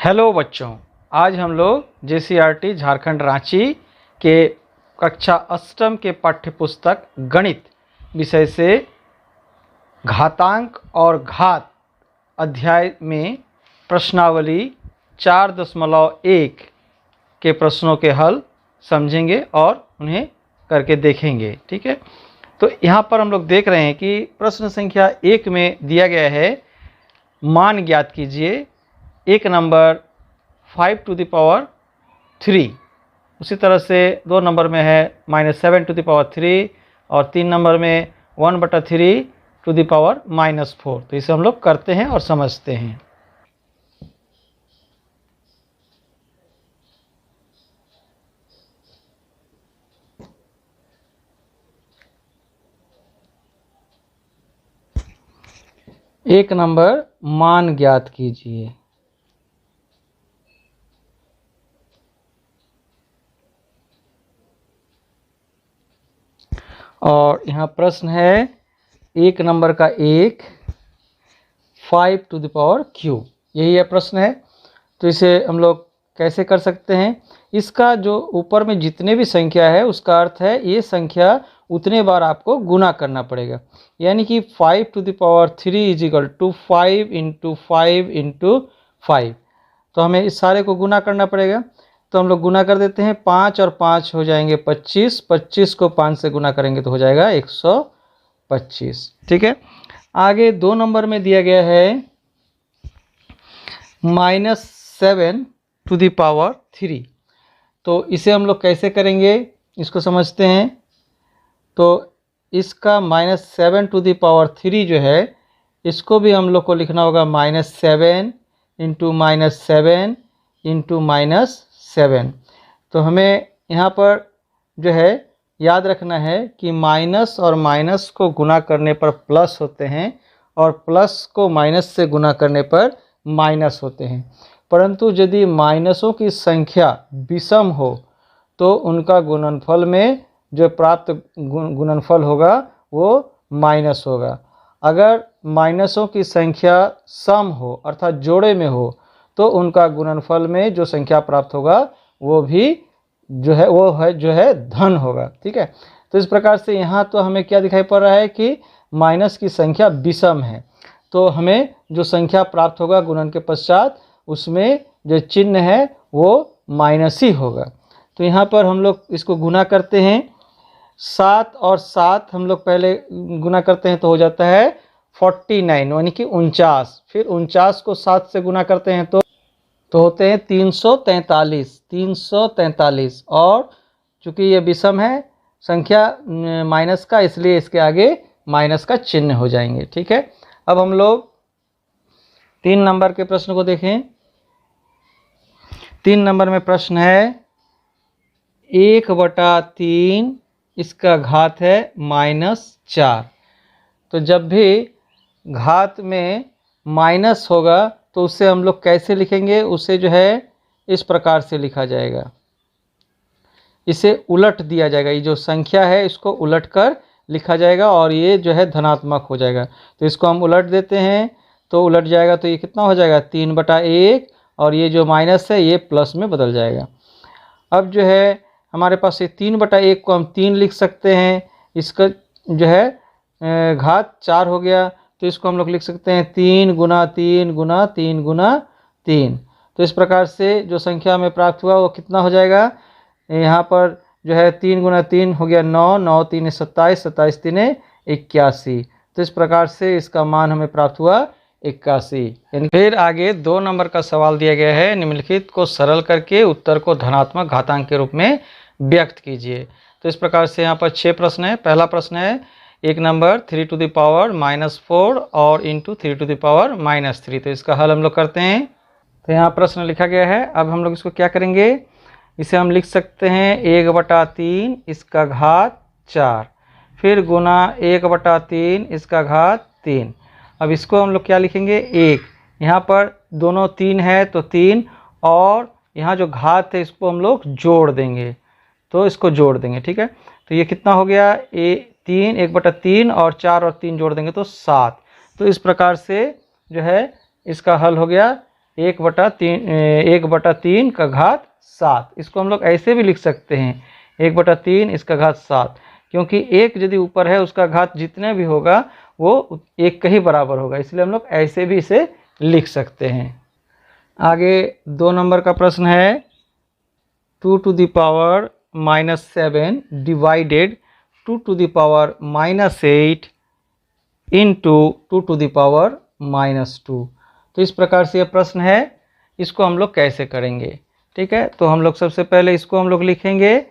Hello बच्चों, आज हम लोग JCRT झारखंड रांची के कक्षा अष्टम के पाठ्य पुस्तक गणित विषय से घातांक और घात अध्याय में प्रश्नावली 4.1 के प्रश्नों के हल समझेंगे और उन्हें करके देखेंगे। ठीक है, तो यहाँ पर हम लोग देख रहे हैं कि प्रश्न संख्या 1 में दिया गया है, मान ज्ञात कीजिए। एक नंबर 5⁻³ उसी तरह से 2 नंबर में है -7⁻³ और 3 नंबर में 1/3⁻⁻4। तो इसे हम लोग करते हैं और समझते हैं। एक नंबर मान ज्ञात कीजिए। और यहाँ प्रश्न है एक नंबर का 5⁻³, यही है प्रश्न है। तो इसे हम लोग कैसे कर सकते हैं? इसका जो ऊपर में जितने भी संख्या है उसका अर्थ है ये संख्या उतने बार आपको गुना करना पड़ेगा, यानी कि 5⁻³ = 5 × 5 × 5। तो हमें इस सारे को गुना करना पड़ेगा। तो हम लोग गुना कर देते हैं। 5 और 5 हो जाएंगे 25, 25 को 5 से गुना करेंगे तो हो जाएगा 125। ठीक है, आगे 2 नंबर में दिया गया है -7⁻³ तो इसे हम लोग कैसे करेंगे इसको समझते हैं। तो इसका -7⁻³ जो है इसको भी हम लोग को लिखना होगा -7 × -7 × -7। तो हमें यहाँ पर जो है याद रखना है कि माइनस और माइनस को गुना करने पर प्लस होते हैं और प्लस को माइनस से गुना करने पर माइनस होते हैं। परंतु यदि माइनसों की संख्या विषम हो तो उनका गुणनफल में जो प्राप्त गुणनफल होगा वो माइनस होगा। अगर माइनसों की संख्या सम हो अर्थात जोड़े में हो तो उनका गुणनफल में जो संख्या प्राप्त होगा वो भी जो है धन होगा। ठीक है, तो इस प्रकार से यहाँ तो हमें क्या दिखाई पड़ रहा है कि माइनस की संख्या विषम है, तो हमें जो संख्या प्राप्त होगा गुणन के पश्चात उसमें जो चिन्ह है वो माइनस ही होगा। तो यहाँ पर हम लोग इसको गुना करते हैं। 7 और 7 हम लोग पहले गुना करते हैं तो हो जाता है 49 यानी कि 49। फिर 49 को 7 से गुना करते हैं तो होते हैं 343। और चूंकि ये विषम है संख्या माइनस का, इसलिए इसके आगे माइनस का चिन्ह हो जाएंगे। ठीक है, अब हम लोग 3 नंबर के प्रश्न को देखें। 3 नंबर में प्रश्न है 1/3 इसका घात है -4। तो जब भी घात में माइनस होगा तो उसे हम लोग कैसे लिखेंगे? उसे जो है इस प्रकार से लिखा जाएगा, इसे उलट दिया जाएगा। ये जो संख्या है इसको उलट कर लिखा जाएगा और ये जो है धनात्मक हो जाएगा। तो इसको हम उलट देते हैं तो उलट जाएगा, तो ये कितना हो जाएगा 3/1 और ये जो माइनस है ये प्लस में बदल जाएगा। अब जो है हमारे पास ये 3/1 को हम 3 लिख सकते हैं। इसका जो है घात 4 हो गया तो इसको हम लोग लिख सकते हैं 3 × 3 × 3 × 3। तो इस प्रकार से जो संख्या हमें प्राप्त हुआ वो कितना हो जाएगा? यहाँ पर जो है 3 × 3 हो गया 9, 9 × 3 = 27, 27 × 3 = 81। तो इस प्रकार से इसका मान हमें प्राप्त हुआ 81। फिर आगे 2 नंबर का सवाल दिया गया है, निम्नलिखित को सरल करके उत्तर को धनात्मक घातांक के रूप में व्यक्त कीजिए। तो इस प्रकार से यहाँ पर 6 प्रश्न है। पहला प्रश्न है एक नंबर 3⁻⁻4 और × 3⁻⁻3। तो इसका हल हम लोग करते हैं। तो यहाँ प्रश्न लिखा गया है। अब हम लोग इसको क्या करेंगे? इसे हम लिख सकते हैं 1/3 इसका घात 4, फिर गुना 1/3 इसका घात 3। अब इसको हम लोग क्या लिखेंगे? 1। यहाँ पर दोनों 3 है तो 3, और यहाँ जो घात है इसको हम लोग जोड़ देंगे, तो इसको जोड़ देंगे। ठीक है, तो ये कितना हो गया? 3 1/3 और 4 और 3 जोड़ देंगे तो 7। तो इस प्रकार से जो है इसका हल हो गया 1/3 का घात 7। इसको हम लोग ऐसे भी लिख सकते हैं 1/3 इसका घात 7, क्योंकि एक यदि ऊपर है उसका घात जितने भी होगा वो 1 का ही बराबर होगा, इसलिए हम लोग ऐसे भी इसे लिख सकते हैं। आगे 2 नंबर का प्रश्न है 2⁻⁻7 डिवाइडेड 2⁻⁻8 इंटू 2⁻⁻2। तो इस प्रकार से यह प्रश्न है, इसको हम लोग कैसे करेंगे। ठीक है, तो हम लोग सबसे पहले इसको हम लोग लिखेंगे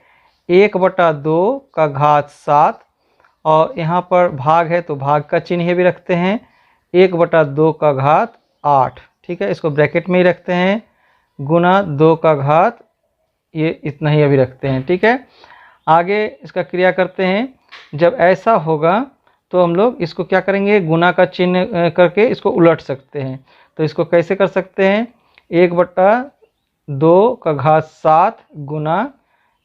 1/2 का घात 7, और यहाँ पर भाग है तो भाग का चिन्ह भी रखते हैं, 1/2 का घात 8। ठीक है, इसको ब्रैकेट में ही रखते हैं, गुना 2 का घात, ये इतना ही अभी रखते हैं। ठीक है, आगे इसका क्रिया करते हैं। जब ऐसा होगा तो हम लोग इसको क्या करेंगे, गुना का चिन्ह करके इसको उलट सकते हैं। तो इसको कैसे कर सकते हैं, 1/2 का घात 7 गुना,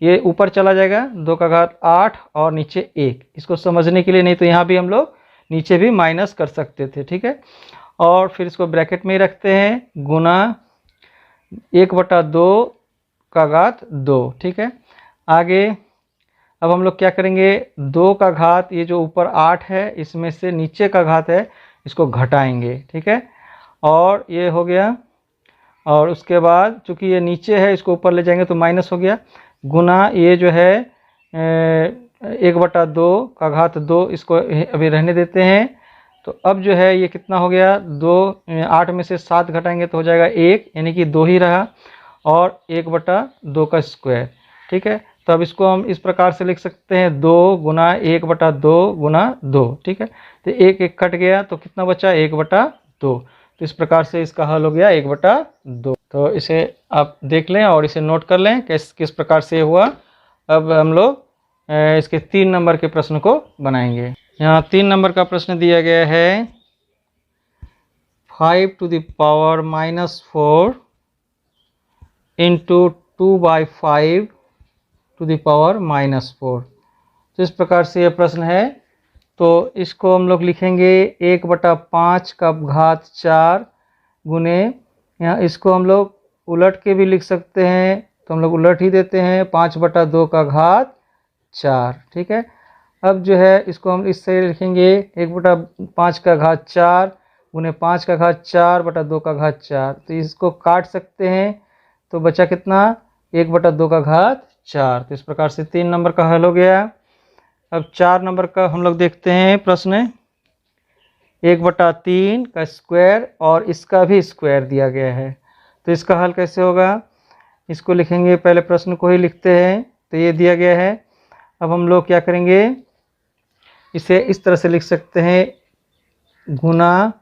ये ऊपर चला जाएगा 2 का घात 8 और नीचे 1। इसको समझने के लिए, नहीं तो यहाँ भी हम लोग नीचे भी माइनस कर सकते थे। ठीक है, और फिर इसको ब्रैकेट में ही रखते हैं, गुना 1/2 का घात 2। ठीक है, आगे अब हम लोग क्या करेंगे, 2 का घात, ये जो ऊपर 8 है इसमें से नीचे का घात है इसको घटाएंगे। ठीक है, और ये हो गया, और उसके बाद चूँकि ये नीचे है इसको ऊपर ले जाएंगे तो माइनस हो गया, गुना ये जो है 1/2 का घात 2, इसको अभी रहने देते हैं। तो अब जो है ये कितना हो गया, 2, 8 में से 7 घटाएंगे तो हो जाएगा 1, यानी कि 2 ही रहा, और 1/2 का स्क्वायर। ठीक है, तो अब इसको हम इस प्रकार से लिख सकते हैं, 2 गुना 1/2 गुना 2। ठीक है, तो 1 कट गया तो कितना बचा, 1/2। तो इस प्रकार से इसका हल हो गया 1/2। तो इसे आप देख लें और इसे नोट कर लें किस प्रकार से हुआ। अब हम लोग इसके 3 नंबर के प्रश्न को बनाएंगे। यहाँ 3 नंबर का प्रश्न दिया गया है 5⁻⁻4 इंटू 2/5⁻⁻4। तो इस प्रकार से यह प्रश्न है। तो इसको हम लोग लिखेंगे 1/5 का घात 4 गुने, यहाँ इसको हम लोग उलट के भी लिख सकते हैं, तो हम लोग उलट ही देते हैं, 5/2 का घात 4। ठीक है, अब जो है इसको हम इससे लिखेंगे 1/5 का घात 4 गुने 5 का घात 4/2 का घात 4। तो इसको काट सकते हैं, तो बचा कितना, 1/2 का घात 4। तो इस प्रकार से 3 नंबर का हल हो गया। अब 4 नंबर का हम लोग देखते हैं प्रश्न, 1/3 का स्क्वायर और इसका भी स्क्वायर दिया गया है। तो इसका हल कैसे होगा, इसको लिखेंगे, पहले प्रश्न को ही लिखते हैं। तो ये दिया गया है, अब हम लोग क्या करेंगे, इसे इस तरह से लिख सकते हैं, गुना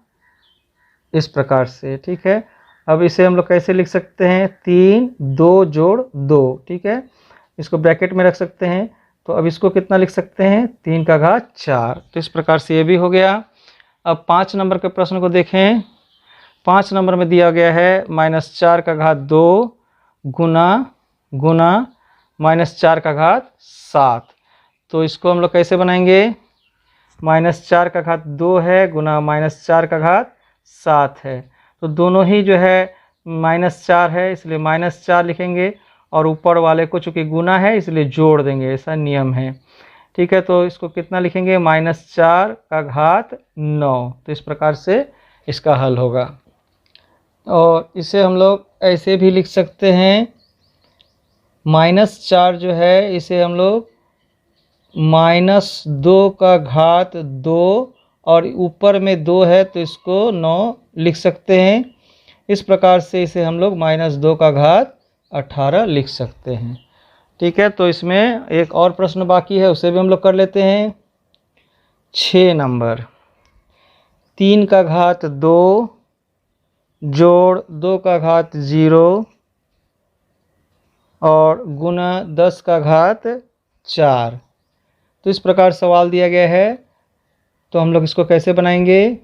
इस प्रकार से। ठीक है, अब इसे हम लोग कैसे लिख सकते हैं, 3 2 जोड़ 2। ठीक है, इसको ब्रैकेट में रख सकते हैं, तो अब इसको कितना लिख सकते हैं, 3 का घात 4। तो इस प्रकार से ये भी हो गया। अब 5 नंबर के प्रश्न को देखें। 5 नंबर में दिया गया है -4 का घात 2 गुना -4 का घात 7। तो इसको हम लोग कैसे बनाएंगे, -4 का घात 2 है गुना -4 का घात 7 है, तो दोनों ही जो है -4 है इसलिए -4 लिखेंगे, और ऊपर वाले को चूँकि गुना है इसलिए जोड़ देंगे, ऐसा नियम है। ठीक है, तो इसको कितना लिखेंगे, -4 का घात 9। तो इस प्रकार से इसका हल होगा। और इसे हम लोग ऐसे भी लिख सकते हैं, -4 जो है इसे हम लोग -2 का घात 2, और ऊपर में 2 है तो इसको 9 लिख सकते हैं। इस प्रकार से इसे हम लोग -2 का घात 18 लिख सकते हैं। ठीक है, तो इसमें एक और प्रश्न बाकी है, उसे भी हम लोग कर लेते हैं। 6 नंबर, 3 का घात 2 जोड़ 2 का घात 0 और गुना 10 का घात 4। तो इस प्रकार सवाल दिया गया है, तो हम लोग इसको कैसे बनाएंगे,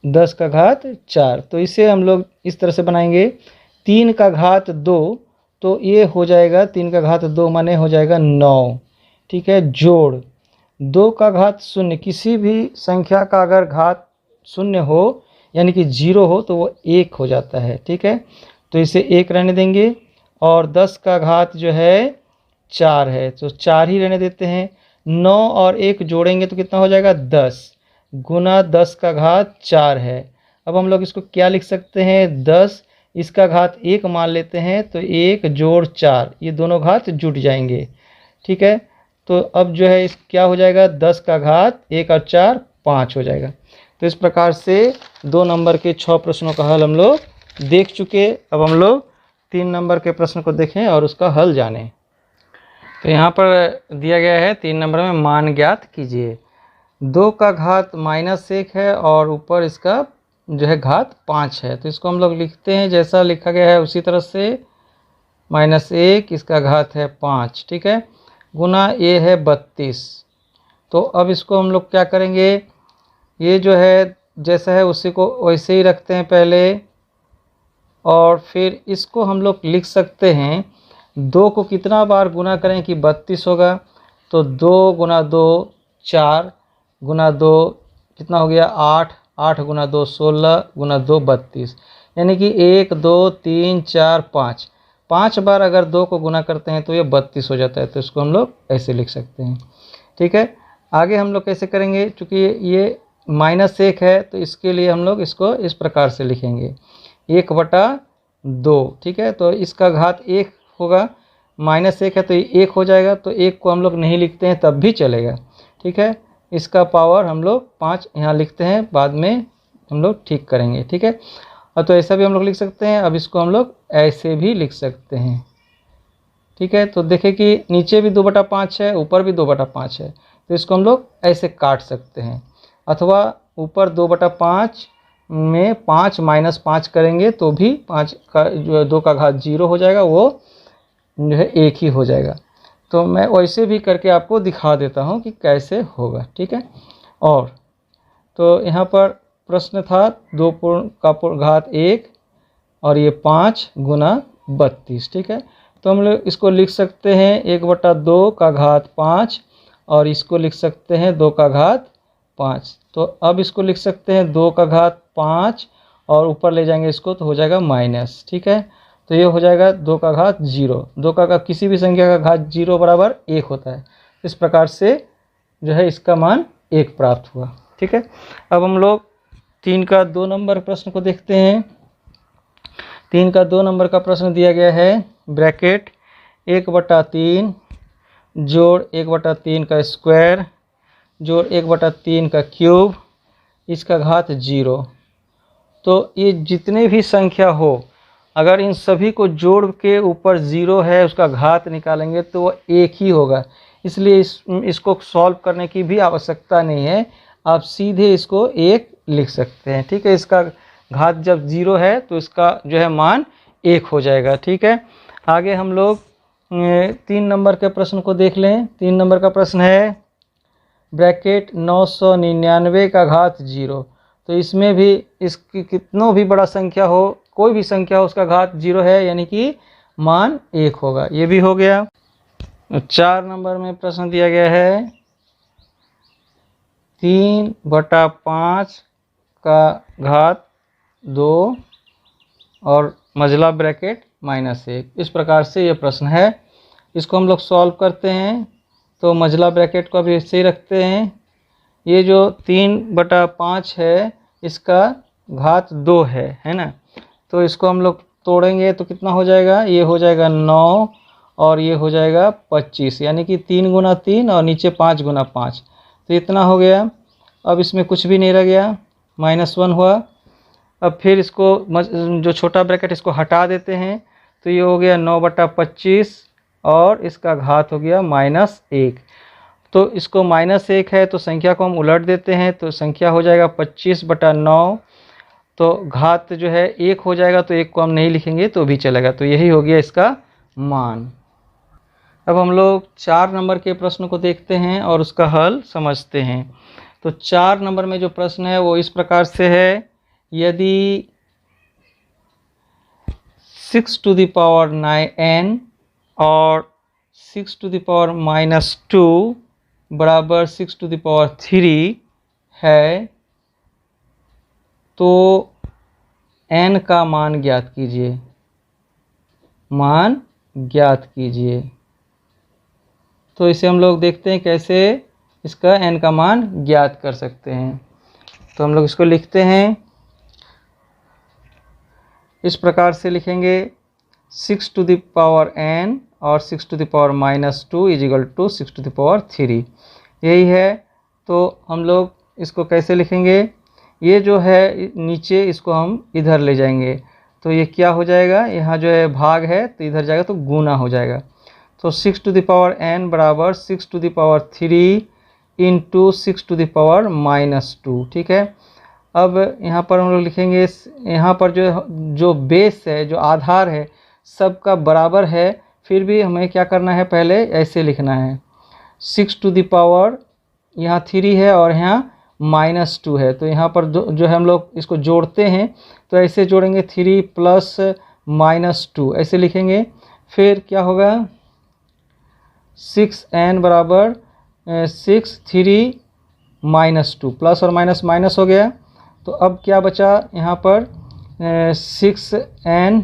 10 का घात 4। तो इसे हम लोग इस तरह से बनाएंगे, 3 का घात 2, तो ये हो जाएगा 3 का घात 2 माने हो जाएगा 9। ठीक है, जोड़ 2 का घात 0, किसी भी संख्या का अगर घात 0 हो यानी कि 0 हो तो वो 1 हो जाता है। ठीक है, तो इसे 1 रहने देंगे। और 10 का घात जो है 4 है, तो 4 ही रहने देते हैं। 9 और 1 जोड़ेंगे तो कितना हो जाएगा 10 गुना 10 का घात 4 है। अब हम लोग इसको क्या लिख सकते हैं, 10 इसका घात 1 मान लेते हैं, तो 1 जोड़ 4 ये दोनों घात जुट जाएंगे। ठीक है, तो अब जो है इस क्या हो जाएगा, 10 का घात 1 और 4 5 हो जाएगा। तो इस प्रकार से 2 नंबर के 6 प्रश्नों का हल हम लोग देख चुके। अब हम लोग 3 नंबर के प्रश्न को देखें और उसका हल जानें। तो यहाँ पर दिया गया है 3 नंबर में मान ज्ञात कीजिए। 2 का घात -1 है और ऊपर इसका जो है घात 5 है, तो इसको हम लोग लिखते हैं जैसा लिखा गया है उसी तरह से। -1 इसका घात है 5, ठीक है, गुना ये है 32। तो अब इसको हम लोग क्या करेंगे, ये जो है जैसा है उसी को वैसे ही रखते हैं पहले, और फिर इसको हम लोग लिख सकते हैं 2 को कितना बार गुना करें कि 32 होगा। तो 2 गुना 2 4 गुना 2 कितना हो गया 8, 8 गुना 2 16 गुना 2 32, यानी कि 1 2 3 4 5, 5 बार अगर 2 को गुना करते हैं तो ये 32 हो जाता है। तो इसको हम लोग ऐसे लिख सकते हैं। ठीक है, आगे हम लोग कैसे करेंगे, चूँकि ये -1 है तो इसके लिए हम लोग इसको इस प्रकार से लिखेंगे 1/2। ठीक है, तो इसका घात 1 होगा, -1 है तो ये 1 हो जाएगा, तो 1 को हम लोग नहीं लिखते हैं तब भी चलेगा। ठीक है, इसका पावर हम लोग 5 यहाँ लिखते हैं, बाद में हम लोग ठीक करेंगे। ठीक है, और तो ऐसा भी हम लोग लिख सकते हैं। अब इसको हम लोग ऐसे भी लिख सकते हैं। ठीक है, तो देखें कि नीचे भी 2/5 है, ऊपर भी 2/5 है, तो इसको हम लोग ऐसे काट सकते हैं। अथवा ऊपर 2/5 में 5 - 5 करेंगे तो भी 5 का जो 2 का घात 0 हो जाएगा, वो जो है 1 ही हो जाएगा। तो मैं वैसे भी करके आपको दिखा देता हूँ कि कैसे होगा। ठीक है, और तो यहाँ पर प्रश्न था 2 पूर्ण का घात 1 और ये 5 गुना 32। ठीक है, तो हम लोग इसको लिख सकते हैं 1/2 का घात 5, और इसको लिख सकते हैं 2 का घात 5। तो अब इसको लिख सकते हैं 2 का घात 5 और ऊपर ले जाएंगे इसको तो हो जाएगा माइनस। ठीक है, तो ये हो जाएगा 2 का घात 0। 2 का घात किसी भी संख्या का घात 0 बराबर 1 होता है। इस प्रकार से जो है इसका मान 1 प्राप्त हुआ। ठीक है, अब हम लोग 3 का 2 नंबर प्रश्न को देखते हैं। 3 का 2 नंबर का प्रश्न दिया गया है, ब्रैकेट 1/3 जोड़ 1/3 का स्क्वायर जोड़ 1/3 का क्यूब, इसका घात 0। तो ये जितने भी संख्या हो, अगर इन सभी को जोड़ के ऊपर 0 है उसका घात निकालेंगे तो वो 1 ही होगा। इसलिए इसको सॉल्व करने की भी आवश्यकता नहीं है, आप सीधे इसको 1 लिख सकते हैं। ठीक है, इसका घात जब 0 है तो इसका जो है मान 1 हो जाएगा। ठीक है, आगे हम लोग 3 नंबर के प्रश्न को देख लें। 3 नंबर का प्रश्न है, ब्रैकेट 999 का घात 0। तो इसमें भी इसकी कितनों भी बड़ा संख्या हो, कोई भी संख्या हो, उसका घात 0 है, यानी कि मान 1 होगा। ये भी हो गया। 4 नंबर में प्रश्न दिया गया है, 3/5 का घात 2 और मझला ब्रैकेट -1। इस प्रकार से ये प्रश्न है। इसको हम लोग सॉल्व करते हैं तो मझला ब्रैकेट को अभी ऐसे ही रखते हैं। ये जो 3/5 है इसका घात 2 है ना, तो इसको हम लोग तोड़ेंगे तो कितना हो जाएगा, ये हो जाएगा 9 और ये हो जाएगा 25, यानी कि 3 गुना 3 और नीचे 5 गुना 5, तो इतना हो गया। अब इसमें कुछ भी नहीं रह गया, -1 हुआ। अब फिर इसको जो छोटा ब्रैकेट इसको हटा देते हैं, तो ये हो गया 9/25 और इसका घात हो गया -1। तो इसको -1 है तो संख्या को हम उलट देते हैं, तो संख्या हो जाएगा 25/9। तो घात जो है 1 हो जाएगा, तो 1 को हम नहीं लिखेंगे तो भी चलेगा। तो यही हो गया इसका मान। अब हम लोग 4 नंबर के प्रश्न को देखते हैं और उसका हल समझते हैं। तो 4 नंबर में जो प्रश्न है वो इस प्रकार से है, यदि 6⁻9n और 6⁻2 बराबर 6⁻3 है, तो n का मान ज्ञात कीजिए, मान ज्ञात कीजिए। तो इसे हम लोग देखते हैं कैसे इसका n का मान ज्ञात कर सकते हैं। तो हम लोग इसको लिखते हैं, इस प्रकार से लिखेंगे 6 to the power n और 6 to the power -2 is equal to 6 to the power 3, यही है। तो हम लोग इसको कैसे लिखेंगे, ये जो है नीचे इसको हम इधर ले जाएंगे, तो ये क्या हो जाएगा, यहाँ जो है भाग है तो इधर जाएगा तो गुना हो जाएगा। तो 6 to the power n बराबर 6 to the power 3 into 6 to the power -2, ठीक है। अब यहाँ पर हम लोग लिखेंगे, यहाँ पर जो बेस है, जो आधार है, सबका बराबर है, फिर भी हमें क्या करना है, पहले ऐसे लिखना है 6 to the power, यहाँ 3 है और यहाँ -2 है, तो यहाँ पर जो है हम लोग इसको जोड़ते हैं, तो ऐसे जोड़ेंगे 3 प्लस -2 ऐसे लिखेंगे। फिर क्या होगा 6n बराबर 6 3 -2, प्लस और माइनस माइनस हो गया। तो अब क्या बचा यहाँ पर 6n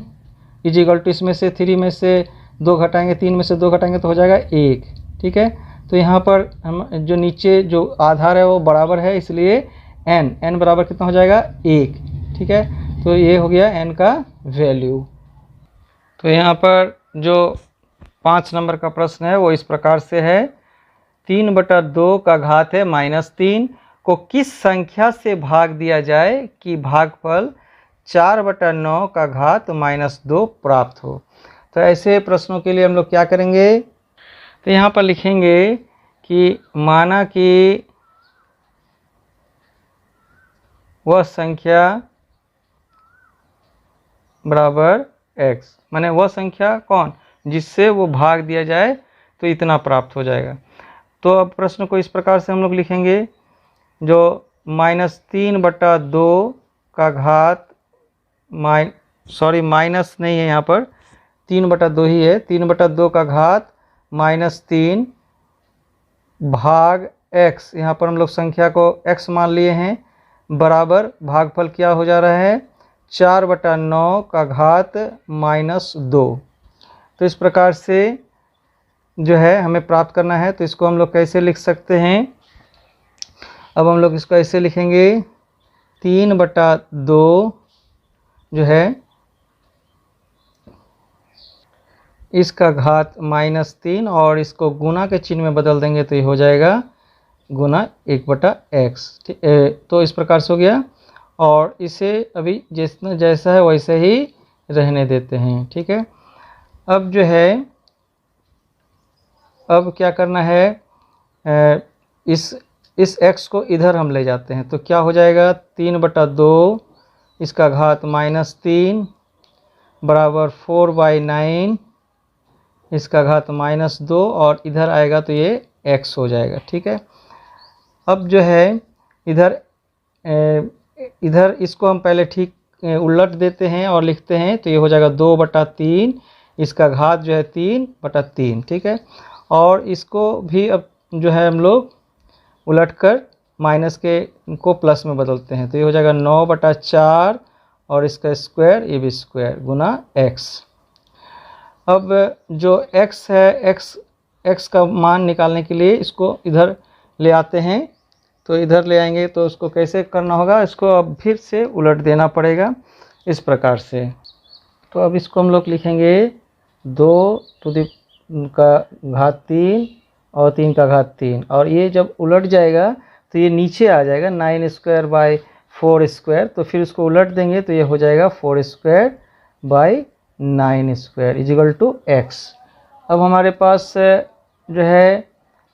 इज इक्वल टू, इसमें से 3 में से 2 घटाएंगे, 3 में से 2 घटाएंगे तो हो जाएगा 1, ठीक है। तो यहाँ पर हम जो नीचे जो आधार है वो बराबर है, इसलिए n बराबर कितना हो जाएगा 1, ठीक है। तो ये हो गया n का वैल्यू। तो यहाँ पर जो 5 नंबर का प्रश्न है वो इस प्रकार से है, 3/2 का घात है -3 को किस संख्या से भाग दिया जाए कि भागफल 4/9 का घात -2 प्राप्त हो। तो ऐसे प्रश्नों के लिए हम लोग क्या करेंगे, तो यहाँ पर लिखेंगे कि माना कि वह संख्या बराबर x, माने वह संख्या कौन, जिससे वो भाग दिया जाए तो इतना प्राप्त हो जाएगा। तो अब प्रश्न को इस प्रकार से हम लोग लिखेंगे, जो -3/2 का घात माइनस नहीं है, यहाँ पर 3/2 ही है, 3/2 का घात -3 भाग x, यहाँ पर हम लोग संख्या को x मान लिए हैं, बराबर भागफल क्या हो जा रहा है 4/9 का घात -2। तो इस प्रकार से जो है हमें प्राप्त करना है, तो इसको हम लोग कैसे लिख सकते हैं। अब हम लोग इसको ऐसे लिखेंगे, 3/2 जो है इसका घात -3 और इसको गुना के चिन्ह में बदल देंगे तो ये हो जाएगा गुना 1/x, तो इस प्रकार से हो गया। और इसे अभी जैसा है वैसे ही रहने देते हैं, ठीक है। अब जो है अब क्या करना है, इस x को इधर हम ले जाते हैं, तो क्या हो जाएगा 3/2 इसका घात -3 बराबर 4/9 इसका घात -2 और इधर आएगा तो ये x हो जाएगा, ठीक है। अब जो है इधर इसको हम पहले ठीक उलट देते हैं और लिखते हैं, तो ये हो जाएगा 2/3 इसका घात जो है 3/3, ठीक है। और इसको भी अब जो है हम लोग उलट कर माइनस के को प्लस में बदलते हैं, तो ये हो जाएगा 9/4 और इसका स्क्वायर, ये भी स्क्वायर गुना x। अब जो x है, x का मान निकालने के लिए इसको इधर ले आते हैं, तो इधर ले आएंगे तो उसको कैसे करना होगा, इसको अब फिर से उलट देना पड़ेगा इस प्रकार से। तो अब इसको हम लोग लिखेंगे 2 to the का घात 3 और 3 का घात 3, और ये जब उलट जाएगा तो ये नीचे आ जाएगा 9²/4², तो फिर उसको उलट देंगे तो ये हो जाएगा 4²/9² इज इक्वल टू x। अब हमारे पास जो है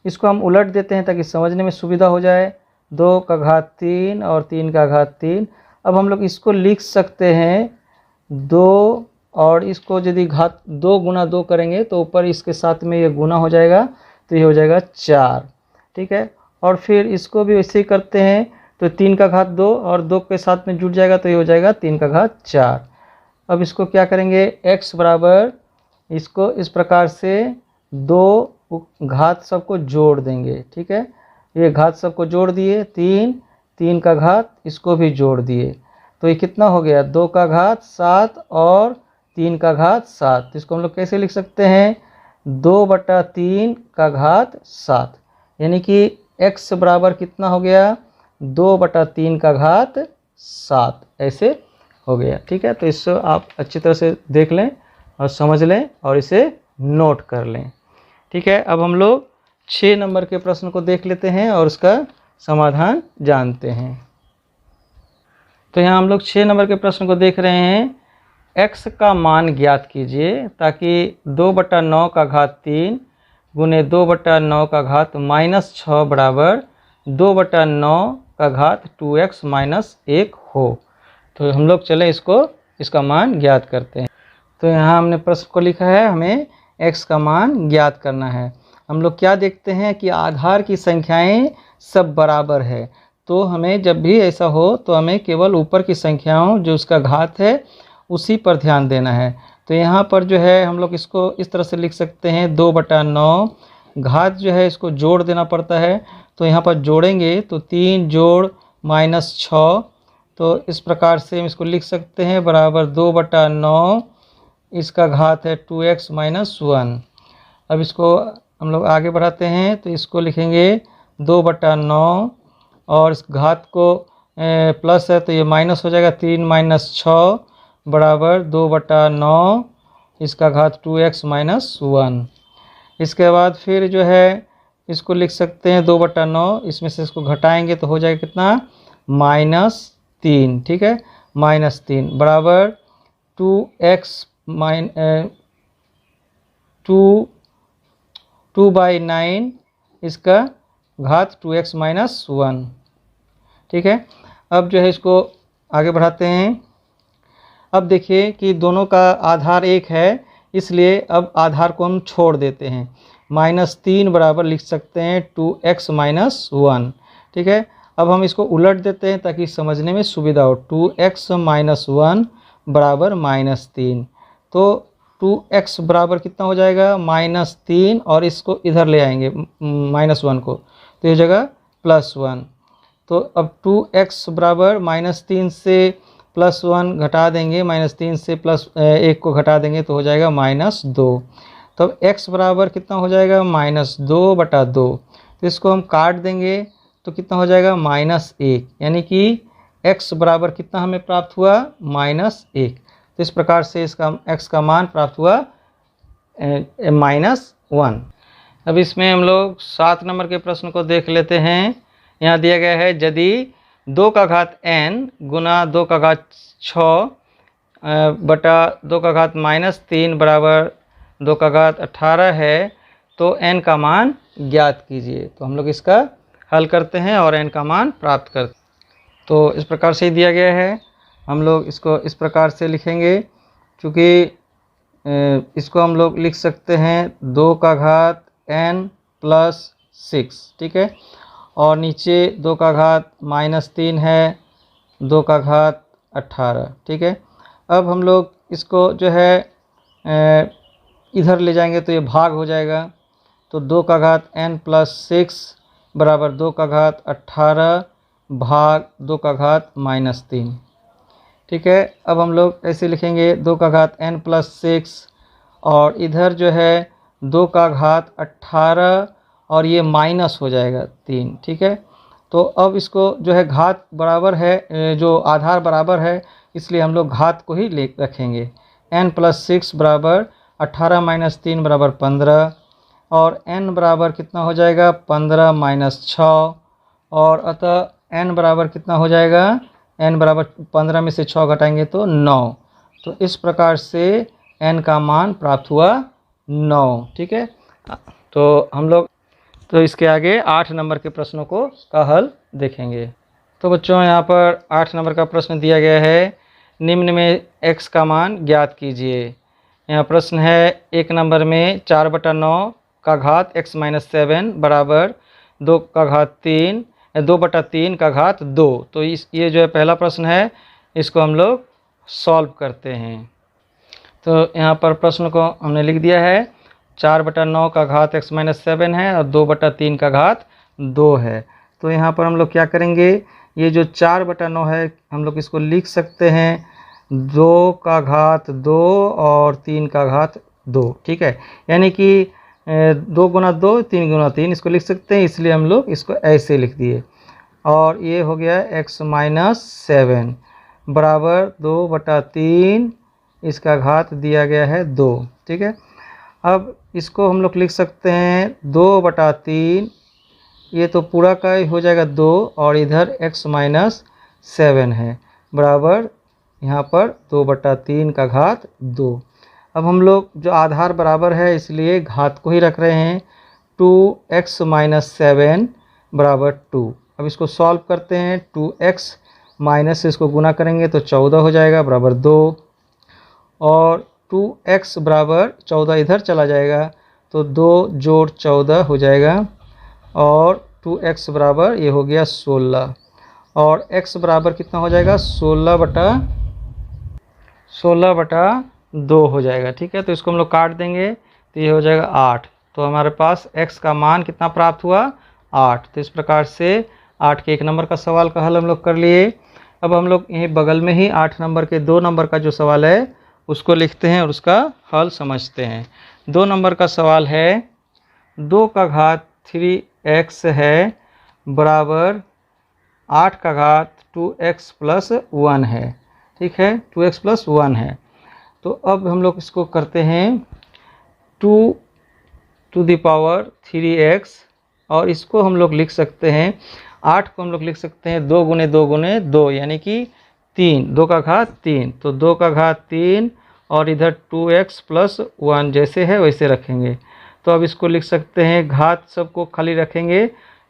इसको हम उलट देते हैं ताकि समझने में सुविधा हो जाए, 2 का घात 3 और 3 का घात 3। अब हम लोग इसको लिख सकते हैं 2, और इसको यदि घात 2 गुना 2 करेंगे तो ऊपर इसके साथ में ये गुना हो जाएगा, तो ये हो जाएगा 4, ठीक है। और फिर इसको भी वैसे ही करते हैं, तो 3 का घात 2 और 2 के साथ में जुड़ जाएगा तो ये हो जाएगा 3 का घात 4। अब इसको क्या करेंगे, x बराबर इसको इस प्रकार से 2 घात सबको जोड़ देंगे, ठीक है। ये घात सबको जोड़ दिए, 3 का घात इसको भी जोड़ दिए, तो ये कितना हो गया, 2 का घात 7 और 3 का घात 7। तो इसको हम लोग कैसे लिख सकते हैं, 2/3 का घात 7, यानी कि x बराबर कितना हो गया, 2/3 का घात 7 ऐसे हो गया। ठीक है, तो इसको आप अच्छी तरह से देख लें और समझ लें और इसे नोट कर लें। ठीक है, अब हम लोग 6 नंबर के प्रश्न को देख लेते हैं और उसका समाधान जानते हैं। तो यहाँ हम लोग 6 नंबर के प्रश्न को देख रहे हैं। x का मान ज्ञात कीजिए ताकि 2/9 का घात 3 गुने 2/9 का घात -6 बराबर 2/9 का घात 2x - 1 हो। तो हम लोग चले इसका मान ज्ञात करते हैं। तो यहाँ हमने प्रश्न को लिखा है, हमें x का मान ज्ञात करना है। हम लोग क्या देखते हैं कि आधार की संख्याएं सब बराबर है, तो हमें जब भी ऐसा हो तो हमें केवल ऊपर की संख्याओं जो उसका घात है उसी पर ध्यान देना है। तो यहाँ पर जो है हम लोग इसको इस तरह से लिख सकते हैं, 2/9 घात जो है इसको जोड़ देना पड़ता है। तो यहाँ पर जोड़ेंगे तो 3 जोड़ -6, तो इस प्रकार से हम इसको लिख सकते हैं बराबर 2/9, इसका घात है 2x - 1। अब इसको हम लोग आगे बढ़ाते हैं, तो इसको लिखेंगे 2/9 और इस घात को प्लस है तो ये माइनस हो जाएगा, 3 - 6 बराबर 2/9, इसका घात 2x - 1। इसके बाद फिर जो है इसको लिख सकते हैं 2/9, इसमें से इसको घटाएंगे तो हो जाएगा कितना, -3। ठीक है, -3 बराबर 2/9 इसका घात 2x - 1। ठीक है, अब जो है इसको आगे बढ़ाते हैं। अब देखिए कि दोनों का आधार एक है, इसलिए अब आधार को हम छोड़ देते हैं। -3 बराबर लिख सकते हैं 2x - 1। ठीक है, अब हम इसको उलट देते हैं ताकि समझने में सुविधा हो। 2x - 1 बराबर -3, तो 2x बराबर कितना हो जाएगा, -3, और इसको इधर ले आएंगे -1 को, तो ये जगह +1। तो अब 2x बराबर -3 से +1 घटा देंगे, -3 से +1 को घटा देंगे तो हो जाएगा -2। तो अब x बराबर कितना हो जाएगा, -2/2। तो इसको हम काट देंगे तो कितना हो जाएगा, -1, यानी कि x बराबर कितना हमें प्राप्त हुआ, -1। तो इस प्रकार से इसका x का मान प्राप्त हुआ -1। अब इसमें हम लोग 7 नंबर के प्रश्न को देख लेते हैं। यहाँ दिया गया है, यदि 2 का घात n गुना 2 का घात 6 बटा 2 का घात -3 बराबर 2 का घात 18 है तो n का मान ज्ञात कीजिए। तो हम लोग इसका हल करते हैं और n का मान प्राप्त करते हैं। तो इस प्रकार से दिया गया है, हम लोग इसको इस प्रकार से लिखेंगे, क्योंकि इसको हम लोग लिख सकते हैं 2 का घात n + 6। ठीक है, और नीचे 2 का घात -3 है, 2 का घात 18। ठीक है, अब हम लोग इसको जो है इधर ले जाएंगे तो ये भाग हो जाएगा, तो 2 का घात n + 6 बराबर 2 का घात 18 भाग 2 का घात -3। ठीक है, अब हम लोग ऐसे लिखेंगे 2 का घात n + 6 और इधर जो है 2 का घात 18 और ये माइनस हो जाएगा 3। ठीक है, तो अब इसको जो है घात बराबर है, जो आधार बराबर है, इसलिए हम लोग घात को ही ले रखेंगे। n + 6 बराबर 18 - 3 बराबर 15, और n बराबर कितना हो जाएगा, 15 - 6, और अतः n बराबर कितना हो जाएगा, n बराबर 15 में से 6 घटाएंगे तो 9। तो इस प्रकार से n का मान प्राप्त हुआ 9। ठीक है, तो हम लोग इसके आगे 8 नंबर के प्रश्नों का हल देखेंगे। तो बच्चों यहाँ पर 8 नंबर का प्रश्न दिया गया है, निम्न में x का मान ज्ञात कीजिए। यहाँ प्रश्न है 1 नंबर में 4/9 का घात x - 7 बराबर 2 का घात 3 2/3 का घात 2। तो ये जो है पहला प्रश्न है, इसको हम लोग सॉल्व करते हैं। तो यहाँ पर प्रश्न को हमने लिख दिया है, 4/9 का घात x - 7 है और 2/3 का घात 2 है। तो यहाँ पर हम लोग क्या करेंगे, ये जो 4/9 है हम लोग इसको लिख सकते हैं 2 का घात 2 और 3 का घात 2। ठीक है, यानी कि 2 गुना 2 3 गुना 3 इसको लिख सकते हैं, इसलिए हम लोग इसको ऐसे लिख दिए। और ये हो गया x-7 बराबर 2/3 इसका घात दिया गया है 2। ठीक है, अब इसको हम लोग लिख सकते हैं 2/3, ये तो पूरा का ही हो जाएगा 2 और इधर x-7 है बराबर यहाँ पर 2/3 का घात 2। अब हम लोग जो आधार बराबर है इसलिए घात को ही रख रहे हैं, 2x-7 बराबर 2। अब इसको सॉल्व करते हैं, 2x माइनस से इसको गुना करेंगे तो 14 हो जाएगा बराबर 2, और 2x बराबर 14 इधर चला जाएगा तो 2 जोड़ 14 हो जाएगा, और 2x बराबर ये हो गया 16, और x बराबर कितना हो जाएगा 16/2 हो जाएगा। ठीक है, तो इसको हम लोग काट देंगे तो ये हो जाएगा 8। तो हमारे पास x का मान कितना प्राप्त हुआ 8। तो इस प्रकार से 8 के 1 नंबर का सवाल का हल हम लोग कर लिए। अब हम लोग यहीं बगल में ही 8 नंबर के 2 नंबर का जो सवाल है उसको लिखते हैं और उसका हल समझते हैं। 2 नंबर का सवाल है 2 का घात 3x है बराबर 8 का घात 2x प्लस 1 है। ठीक है, 2x प्लस 1 है। तो अब हम लोग इसको करते हैं 2 to the power 3x, और इसको हम लोग लिख सकते हैं 8 को हम लोग लिख सकते हैं 2 गुने 2 गुने 2 यानी कि 3, 2 का घात 3, तो 2 का घात 3 और इधर 2x प्लस 1 जैसे है वैसे रखेंगे। तो अब इसको लिख सकते हैं, घात सबको खाली रखेंगे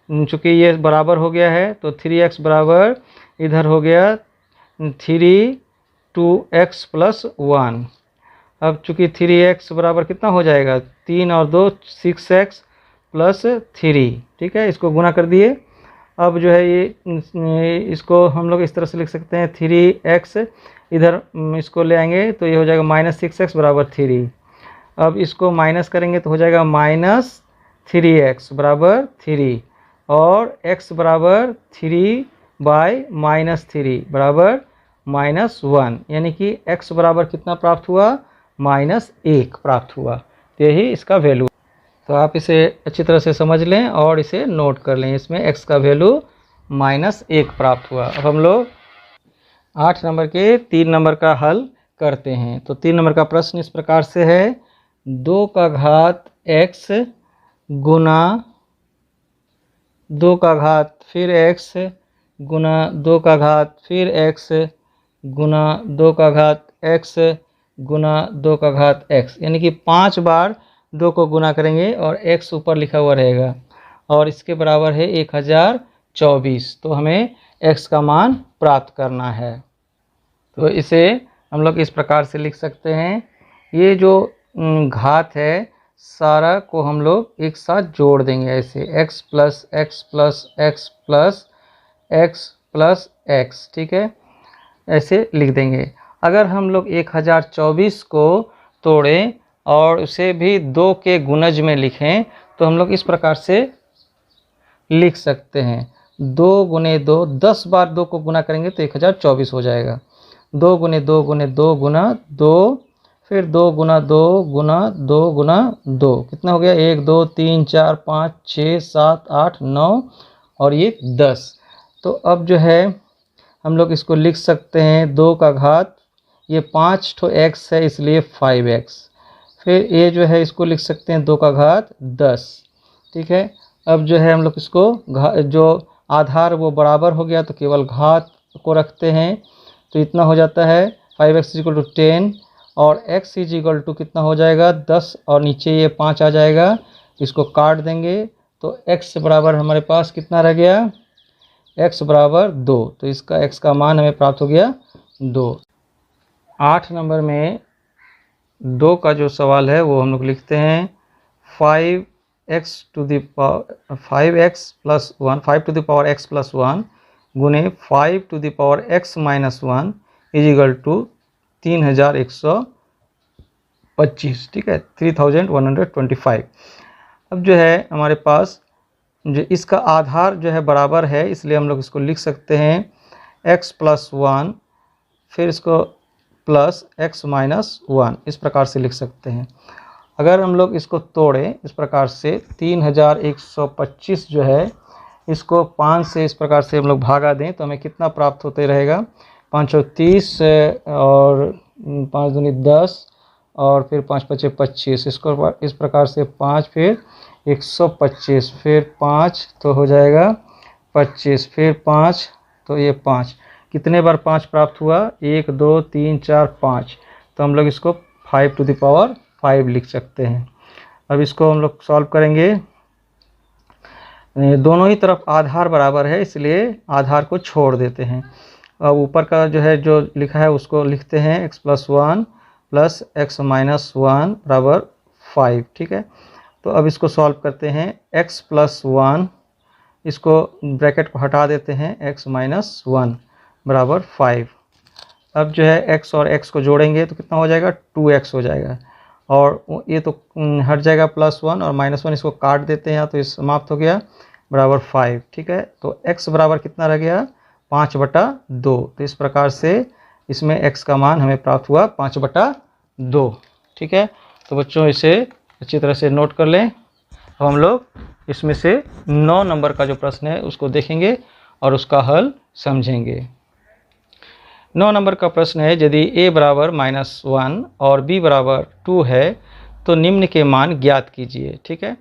चूँकि ये बराबर हो गया है, तो 3x बराबर इधर हो गया 2x प्लस 1। अब चूँकि 3x बराबर कितना हो जाएगा 3 और 2 6x प्लस 3। ठीक है, इसको गुना कर दिए। अब जो है ये इसको हम लोग इस तरह से लिख सकते हैं 3x इधर इसको ले आएंगे तो ये हो जाएगा -6x बराबर 3। अब इसको माइनस करेंगे तो हो जाएगा -3x बराबर 3, और x बराबर 3/-3 बराबर -1, यानी कि x बराबर कितना प्राप्त हुआ -1 प्राप्त हुआ। तो यही इसका वैल्यू। तो आप इसे अच्छी तरह से समझ लें और इसे नोट कर लें, इसमें x का वैल्यू -1 प्राप्त हुआ। अब हम लोग 8 नंबर के 3 नंबर का हल करते हैं। तो 3 नंबर का प्रश्न इस प्रकार से है 2 का घात x गुना 2 का घात फिर x गुना 2 का घात फिर x गुना 2 का घात x गुना 2 का घात x, यानी कि 5 बार 2 को गुना करेंगे और x ऊपर लिखा हुआ रहेगा, और इसके बराबर है 1024। तो हमें x का मान प्राप्त करना है। तो इसे हम लोग इस प्रकार से लिख सकते हैं, ये जो घात है सारा को हम लोग एक साथ जोड़ देंगे ऐसे x plus x plus x plus x plus x। ठीक है, ऐसे लिख देंगे। अगर हम लोग 1024 को तोड़ें और उसे भी 2 के गुणज में लिखें तो हम लोग इस प्रकार से लिख सकते हैं 2 गुने 2, 10 बार 2 को गुना करेंगे तो 1024 हो जाएगा। 2 गुने 2 गुने 2 गुना 2, फिर 2 गुना 2 गुना 2 गुना 2, कितना हो गया 1 2 3 4 5 6 7 8 9 और ये 10। तो अब जो है हम लोग इसको लिख सकते हैं 2 का घात, ये 5 ठो x है इसलिए 5x, फिर ये जो है इसको लिख सकते हैं 2 का घात 10। ठीक है, अब जो है हम लोग इसको जो आधार वो बराबर हो गया तो केवल घात को रखते हैं, तो इतना हो जाता है 5x = 10 और x = कितना हो जाएगा 10 और नीचे ये 5 आ जाएगा, इसको काट देंगे तो x बराबर हमारे पास कितना रह गया x बराबर 2। तो इसका x का मान हमें प्राप्त हो गया 2। 8 नंबर में 2 का जो सवाल है वो हम लोग लिखते हैं 5x to the power x plus 1 गुने 5 to the power x minus 1 = 3125। ठीक है, 3125। अब जो है हमारे पास जो इसका आधार जो है बराबर है, इसलिए हम लोग इसको लिख सकते हैं x + 1, फिर इसको प्लस x - 1, इस प्रकार से लिख सकते हैं। अगर हम लोग इसको तोड़ें इस प्रकार से 3125 जो है, इसको 5 से इस प्रकार से हम लोग भागा दें तो हमें कितना प्राप्त होते रहेगा, 5 × 30 और 5 दूनी 10 और फिर 5 × 5 = 25। इसको इस प्रकार से 5 फिर 125 फिर 5 तो हो जाएगा 25 फिर 5 तो ये 5। कितने बार 5 प्राप्त हुआ, 1 2 3 4 5, तो हम लोग इसको 5⁵ लिख सकते हैं। अब इसको हम लोग सॉल्व करेंगे। दोनों ही तरफ आधार बराबर है, इसलिए आधार को छोड़ देते हैं। अब ऊपर का जो है जो लिखा है उसको लिखते हैं x + 1 + x - 1 = 5। ठीक है, तो अब इसको सॉल्व करते हैं। x + 1, इसको ब्रैकेट को हटा देते हैं, x - 1 = 5। अब जो है x और x को जोड़ेंगे तो कितना हो जाएगा, 2x हो जाएगा, और ये तो हट जाएगा +1 और -1, इसको काट देते हैं तो ये समाप्त हो गया, बराबर 5। ठीक है, तो x बराबर कितना रह गया, 5/2। तो इस प्रकार से इसमें x का मान हमें प्राप्त हुआ 5/2। ठीक है, तो बच्चों इसे अच्छी तरह से नोट कर लें। अब हम लोग इसमें से 9 नंबर का जो प्रश्न है उसको देखेंगे और उसका हल समझेंगे। 9 नंबर का प्रश्न है, यदि a बराबर -1 और b बराबर 2 है तो निम्न के मान ज्ञात कीजिए। ठीक है,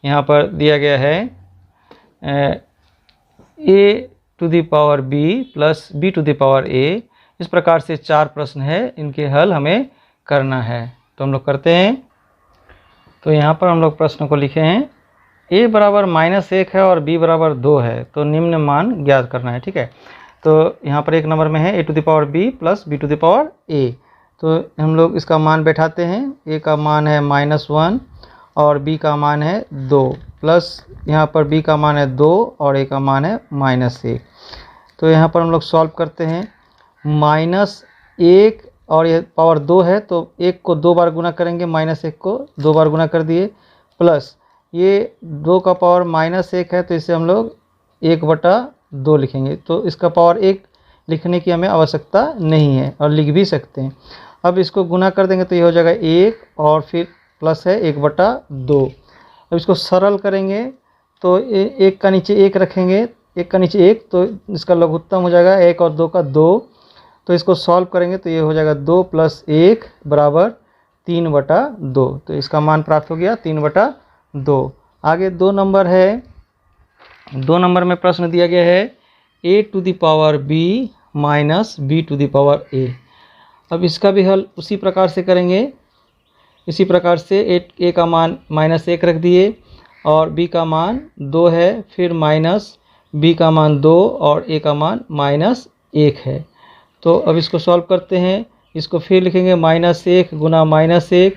यहाँ पर दिया गया है a⁵b + b⁵a। इस प्रकार से 4 प्रश्न है, इनके हल हमें करना है, तो हम लोग करते हैं। तो यहाँ पर हम लोग प्रश्न को लिखे हैं, a बराबर -1 है और b बराबर 2 है, तो निम्न मान ज्ञात करना है। ठीक है, तो यहाँ पर 1 नंबर में है a⁵b + b⁵a। तो हम लोग इसका मान बैठाते हैं। a का मान है -1 और b का मान है 2, प्लस यहाँ पर b का मान है 2 और a का मान है -1। तो यहाँ पर हम लोग सॉल्व करते हैं। -1 और ये पावर 2 है, तो 1 को 2 बार गुना करेंगे, -1 को 2 बार गुना कर दिए, प्लस ये 2 का पावर -1 है, तो इसे हम लोग 1/2 लिखेंगे। तो इसका पावर 1 लिखने की हमें आवश्यकता नहीं है और लिख भी सकते हैं। अब इसको गुना कर देंगे तो ये हो जाएगा 1 और फिर प्लस है 1/2। अब इसको सरल करेंगे तो 1 का नीचे 1 रखेंगे, 1 का नीचे 1, तो इसका लघुत्तम हो जाएगा 1 और 2 का 2। तो इसको सॉल्व करेंगे तो ये हो जाएगा 2 + 1 = 3/2। तो इसका मान प्राप्त हो गया 3/2। आगे 2 नंबर है। 2 नंबर में प्रश्न दिया गया है a⁵b - b⁵a। अब इसका भी हल उसी प्रकार से करेंगे। इसी प्रकार से a का मान -1 रख दिए और b का मान 2 है, फिर b का मान 2 और a का मान -1 है। तो अब इसको सॉल्व करते हैं। इसको फिर लिखेंगे -1 गुना -1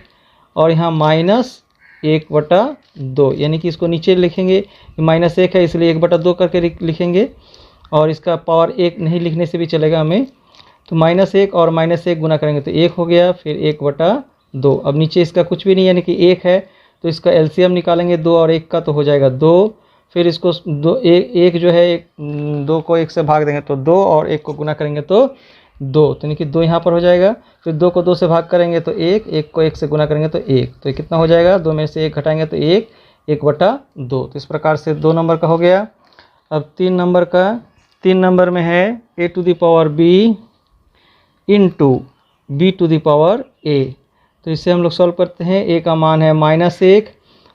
और यहाँ -1/2, यानी कि इसको नीचे लिखेंगे, -1 है इसलिए 1/2 करके लिखेंगे, और इसका पावर 1 नहीं लिखने से भी चलेगा हमें। तो -1 और -1 गुना करेंगे तो 1 हो गया, फिर 1/2। अब नीचे इसका कुछ भी नहीं यानी कि 1 है, तो इसका एलसीएम निकालेंगे 2 और 1 का, तो हो जाएगा 2। फिर इसको 1 जो है 2 को 1 से भाग देंगे तो 2 और 1 को गुना करेंगे तो 2, तो यानी कि 2 यहाँ पर हो जाएगा। फिर 2 को 2 से भाग करेंगे तो 1, 1 को 1 से गुना करेंगे तो 1, तो ये कितना हो जाएगा, 2 में से 1 घटाएंगे तो 1, 1/2। तो इस प्रकार से 2 नंबर का हो गया। अब 3 नंबर का, 3 नंबर में है a⁵b × b⁵a। तो इससे हम लोग सॉल्व करते हैं। a का मान है -1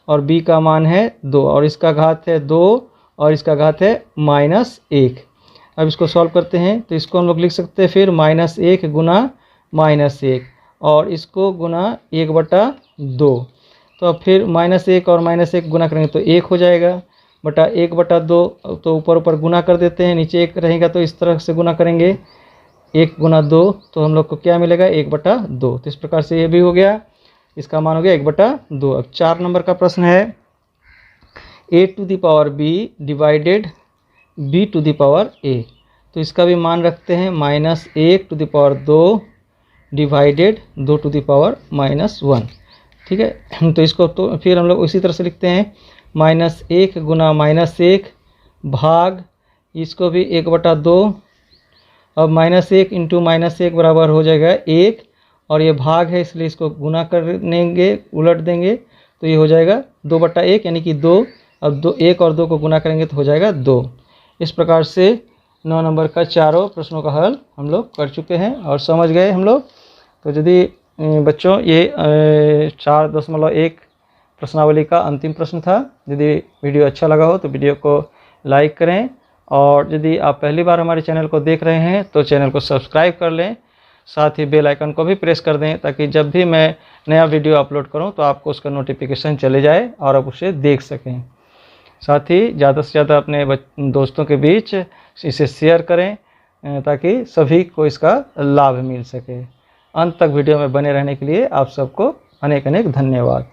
और b का मान है 2 और इसका घात है 2 और इसका घात है -1। अब इसको सॉल्व करते हैं तो इसको हम लोग लिख सकते हैं फिर -1 गुना -1 और इसको गुना 1/2। तो अब फिर -1 और -1 गुना करेंगे तो 1 हो जाएगा, बटा 1/2। तो ऊपर गुना कर देते हैं, नीचे 1 रहेगा तो इस तरह से गुना करेंगे, 1 गुना 2, तो हम लोग को क्या मिलेगा, 1/2। तो इस प्रकार से ये भी हो गया, इसका मान हो गया 1/2। अब 4 नंबर का प्रश्न है a⁵b / b⁵a। तो इसका भी मान रखते हैं -1⁵2 डिवाइडेड 2⁻⁻1। ठीक है, तो इसको तो फिर हम लोग उसी तरह से लिखते हैं -1 गुना -1 भाग इसको भी 1/2। अब -1 इंटू -1 बराबर हो जाएगा 1, और ये भाग है इसलिए इसको गुना कर देंगे, उलट देंगे, तो ये हो जाएगा 2/1 यानी कि 2। अब 1 और 2 को गुना करेंगे तो हो जाएगा 2। इस प्रकार से 9 नंबर का चारों प्रश्नों का हल हम लोग कर चुके हैं और समझ गए हम लोग। तो यदि बच्चों ये 4.1 प्रश्नावली का अंतिम प्रश्न था। यदि वीडियो अच्छा लगा हो तो वीडियो को लाइक करें, और यदि आप पहली बार हमारे चैनल को देख रहे हैं तो चैनल को सब्सक्राइब कर लें, साथ ही बेल आइकन को भी प्रेस कर दें ताकि जब भी मैं नया वीडियो अपलोड करूं तो आपको उसका नोटिफिकेशन चले जाए और आप उसे देख सकें। साथ ही ज़्यादा से ज़्यादा अपने दोस्तों के बीच इसे शेयर करें ताकि सभी को इसका लाभ मिल सके। अंत तक वीडियो में बने रहने के लिए आप सबको अनेक अनेक धन्यवाद।